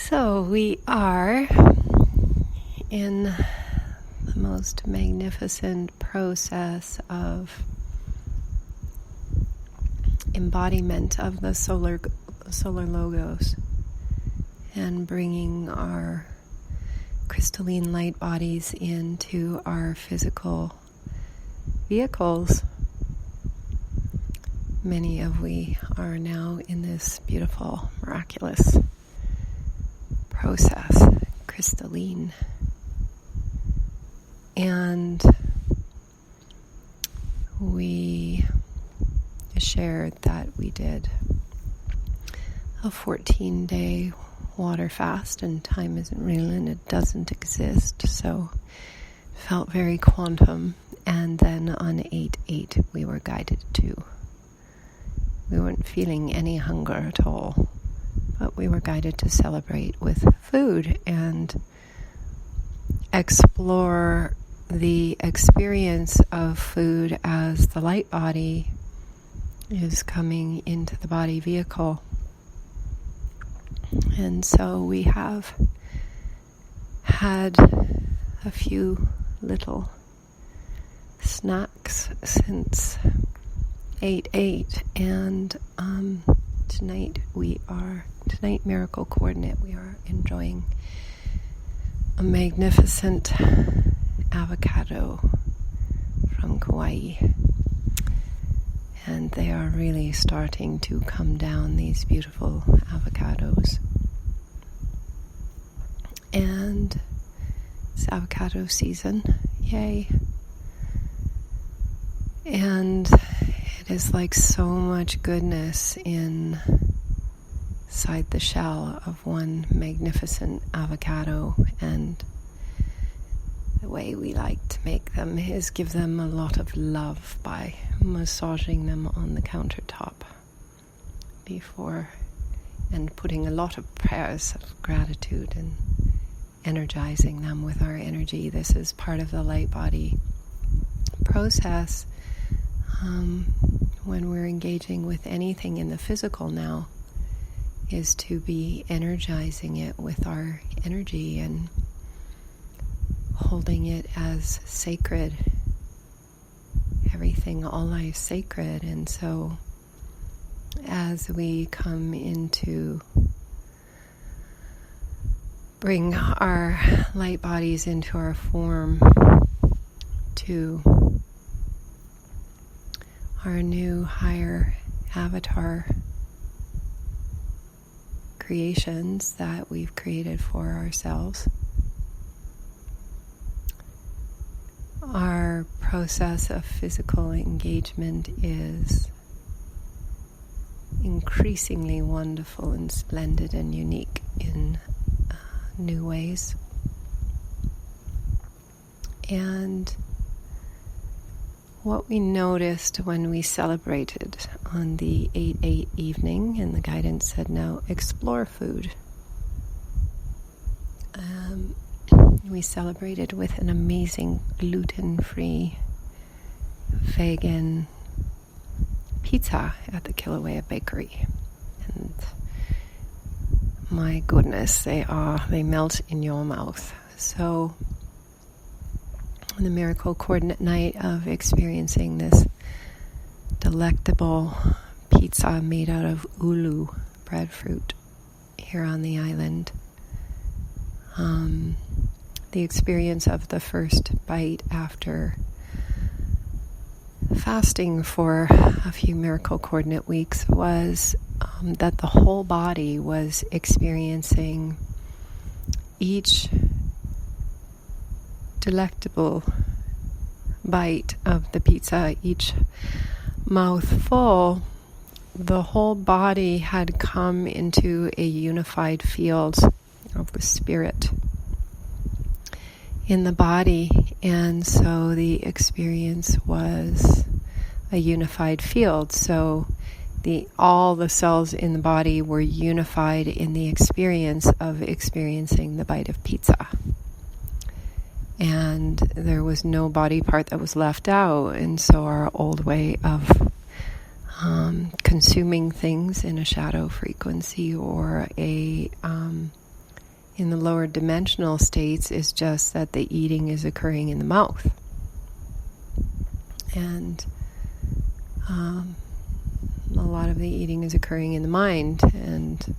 So we are in the most magnificent process of embodiment of the solar logos and bringing our crystalline light bodies into our physical vehicles. Many of we are now in this beautiful, miraculous process, crystalline. And we shared that we did a 14-day water fast, and time isn't real and it doesn't exist, so felt very quantum. And then on 8/8 we were guided to. We weren't feeling any hunger at all, but we were guided to celebrate with food and explore the experience of food as the light body is coming into the body vehicle. And so we have had a few little snacks since 8/8, and tonight Miracle Coordinate, we are enjoying a magnificent avocado from Kauai, and they are really starting to come down, these beautiful avocados. And it's avocado season, yay. And it is like so much goodness inside the shell of one magnificent avocado, and the way we like to make them is give them a lot of love by massaging them on the countertop before, and putting a lot of prayers of gratitude and energizing them with our energy. This is part of the light body process. When we're engaging with anything in the physical now, is to be energizing it with our energy and holding it as sacred. Everything, all life sacred. And so as we come into bring our light bodies into our form to our new higher avatar creations that we've created for ourselves, our process of physical engagement is increasingly wonderful and splendid and unique in new ways. And what we noticed when we celebrated on the 8/8 evening, and the guidance said, now explore food. We celebrated with an amazing gluten-free vegan pizza at the Kilauea Bakery. And my goodness, they melt in your mouth. So the Miracle Coordinate night of experiencing this delectable pizza made out of ulu breadfruit here on the island. The experience of the first bite after fasting for a few Miracle Coordinate weeks was that the whole body was experiencing each delectable bite of the pizza, each mouthful. The whole body had come into a unified field of the spirit in the body, and so the experience was a unified field. So all the cells in the body were unified in the experience of experiencing the bite of pizza. And there was no body part that was left out. And so our old way of consuming things in a shadow frequency or a in the lower dimensional states is just that the eating is occurring in the mouth. And a lot of the eating is occurring in the mind, and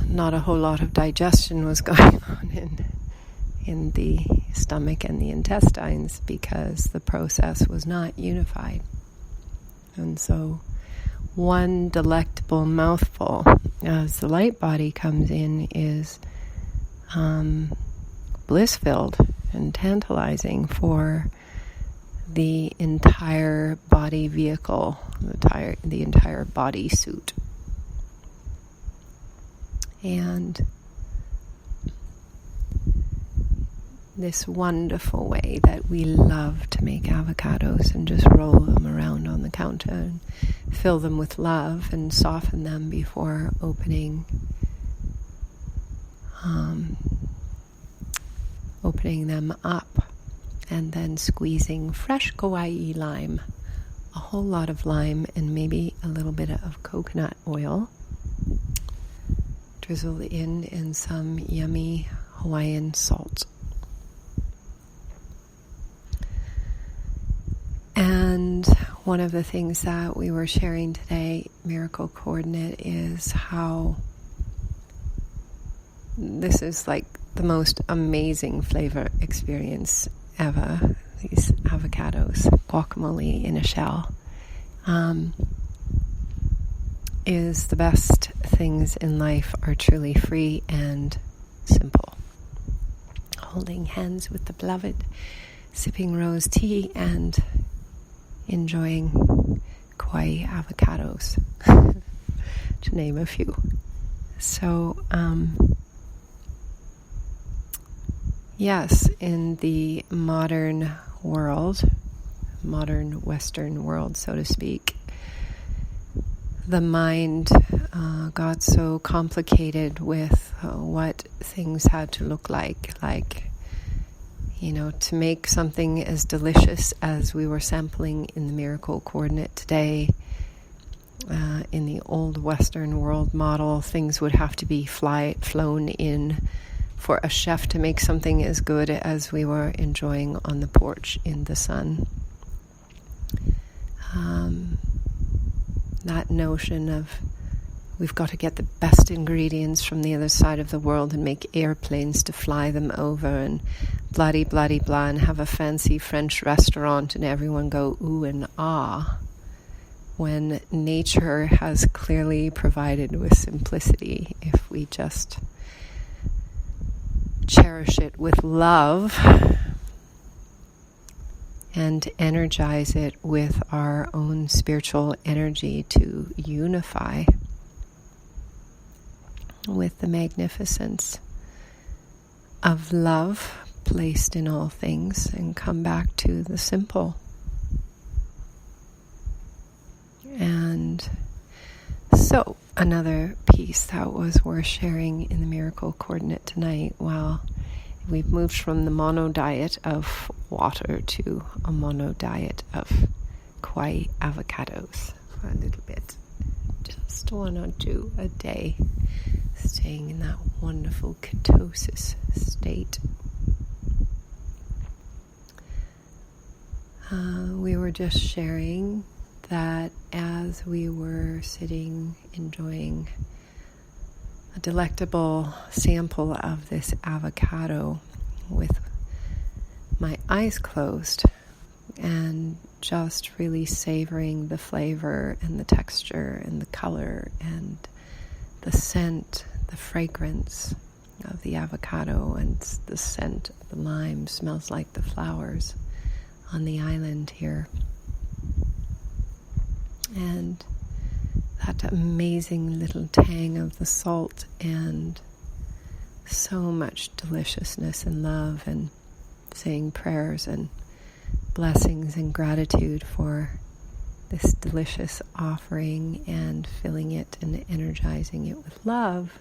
not a whole lot of digestion was going on in the stomach and the intestines because the process was not unified. And so one delectable mouthful as the light body comes in is bliss-filled and tantalizing for the entire body vehicle, the entire body suit. And this wonderful way that we love to make avocados and just roll them around on the counter and fill them with love and soften them before opening them up, and then squeezing fresh Kauai lime, a whole lot of lime and maybe a little bit of coconut oil, drizzled in some yummy Hawaiian salt. And one of the things that we were sharing today, Miracle Coordinate, is how this is like the most amazing flavor experience ever. These avocados, guacamole in a shell, is the best things in life are truly free and simple. Holding hands with the beloved, sipping rose tea, and enjoying Kauai avocados, to name a few. So, yes, in the modern Western world, so to speak, the mind got so complicated with what things had to look like, to make something as delicious as we were sampling in the Miracle Coordinate today. In the old Western world model, things would have to be flown in for a chef to make something as good as we were enjoying on the porch in the sun. That notion of we've got to get the best ingredients from the other side of the world and make airplanes to fly them over and bloody blah and have a fancy French restaurant and everyone go ooh and ah, when nature has clearly provided with simplicity if we just cherish it with love and energize it with our own spiritual energy to unify with the magnificence of love placed in all things and come back to the simple. And so another piece that was worth sharing in the Miracle Coordinate tonight, while we've moved from the mono diet of water to a mono diet of Kauai avocados for a little bit. Just 1 or 2 a day, staying in that wonderful ketosis state. We were just sharing that as we were sitting enjoying a delectable sample of this avocado with my eyes closed and just really savoring the flavor and the texture and the color and the scent, the fragrance of the avocado, and the scent of the lime smells like the flowers on the island here. And that amazing little tang of the salt and so much deliciousness and love, and saying prayers and blessings and gratitude for this delicious offering and filling it and energizing it with love.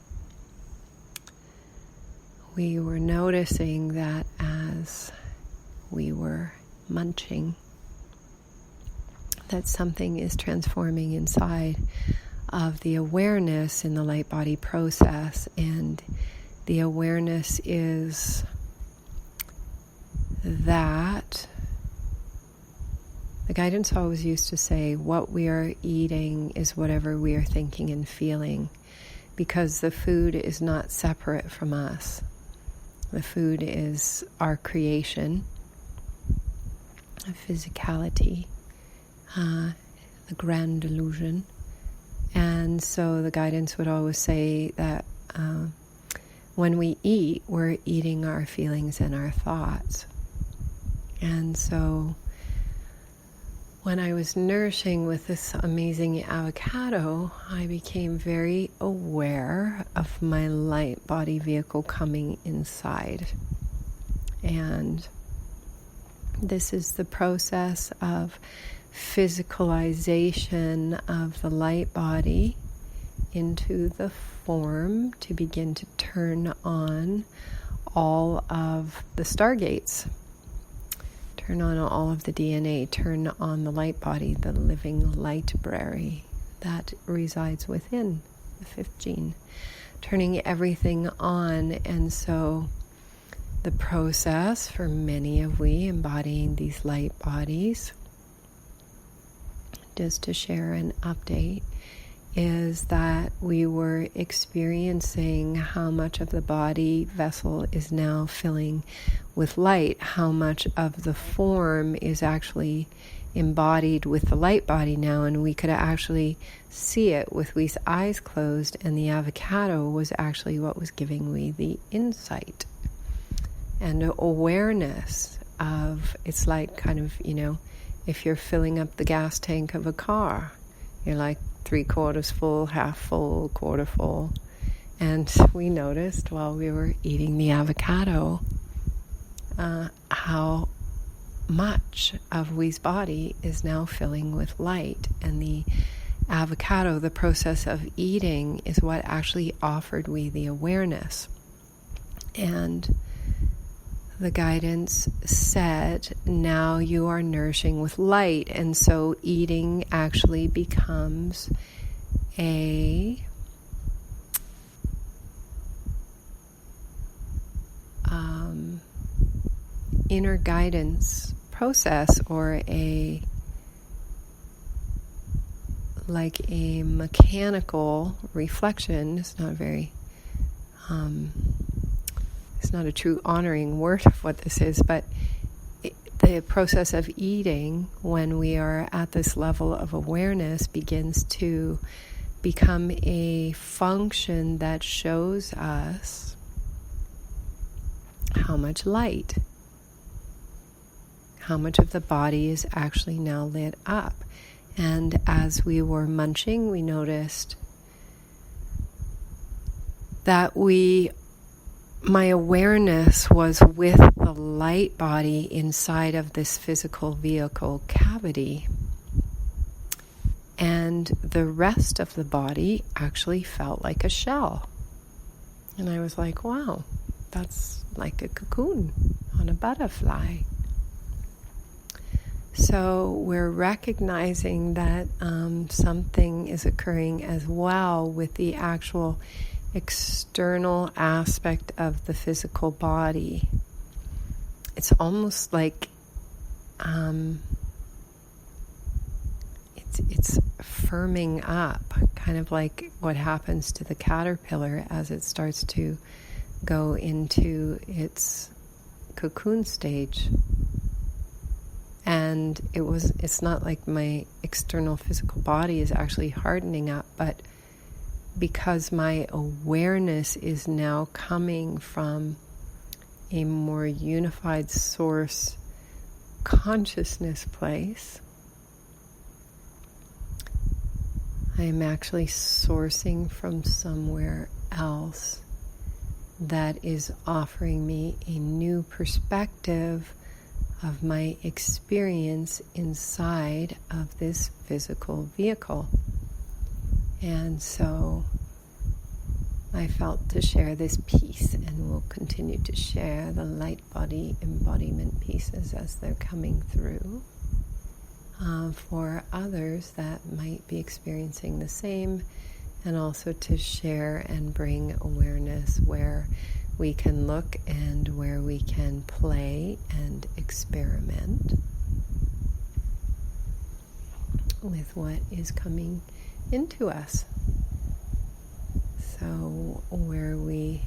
We were noticing that as we were munching, that something is transforming inside of the awareness in the light body process. And the awareness is that the guidance always used to say what we are eating is whatever we are thinking and feeling, because the food is not separate from us. The food is our creation, a physicality, the grand illusion. And so the guidance would always say that when we eat, we're eating our feelings and our thoughts. And so when I was nourishing with this amazing avocado, I became very aware of my light body vehicle coming inside. And this is the process of physicalization of the light body into the form to begin to turn on all of the stargates. Turn on all of the DNA, turn on the light body, the living library that resides within the fifth gene. Turning everything on. And so the process for many of we embodying these light bodies, just to share an update, is that we were experiencing how much of the body vessel is now filling with light, how much of the form is actually embodied with the light body now, and we could actually see it with We's eyes closed, and the avocado was actually what was giving we the insight and awareness of, it's like kind of, if you're filling up the gas tank of a car, you're like 3/4 full, half full, quarter full. And we noticed while we were eating the avocado how much of We's body is now filling with light. And the avocado, the process of eating, is what actually offered We the awareness. And the guidance said, now you are nourishing with light. And so eating actually becomes a inner guidance process, or a mechanical reflection. It's not very it's not a true honoring word of what this is, but the process of eating, when we are at this level of awareness, begins to become a function that shows us how much light, how much of the body is actually now lit up. And as we were munching, we noticed that my awareness was with the light body inside of this physical vehicle cavity. And the rest of the body actually felt like a shell. And I was like, wow, that's like a cocoon on a butterfly. So we're recognizing that something is occurring as well with the actual external aspect of the physical body. It's almost like it's firming up, kind of like what happens to the caterpillar as it starts to go into its cocoon stage. And it's not like my external physical body is actually hardening up, but because my awareness is now coming from a more unified source consciousness place, I am actually sourcing from somewhere else that is offering me a new perspective of my experience inside of this physical vehicle. And so I felt to share this piece, and we'll continue to share the light body embodiment pieces as they're coming through. for others that might be experiencing the same, and also to share and bring awareness where we can look and where we can play and experiment with what is coming into us. So where we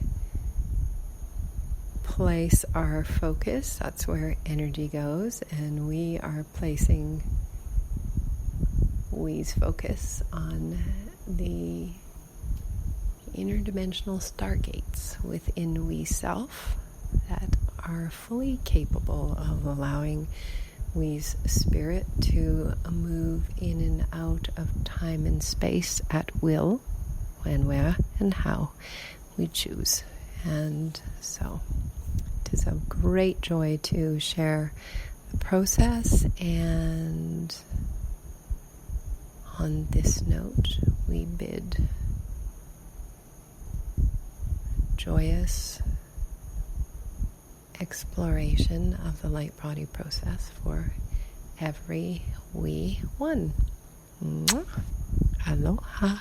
place our focus, that's where energy goes, and we are placing we's focus on the interdimensional stargates within we self that are fully capable of allowing we's spirit to move in and out of time and space at will, when, where, and how we choose. And so it is a great joy to share the process, and on this note, we bid joyous exploration of the light body process for every we one. Aloha.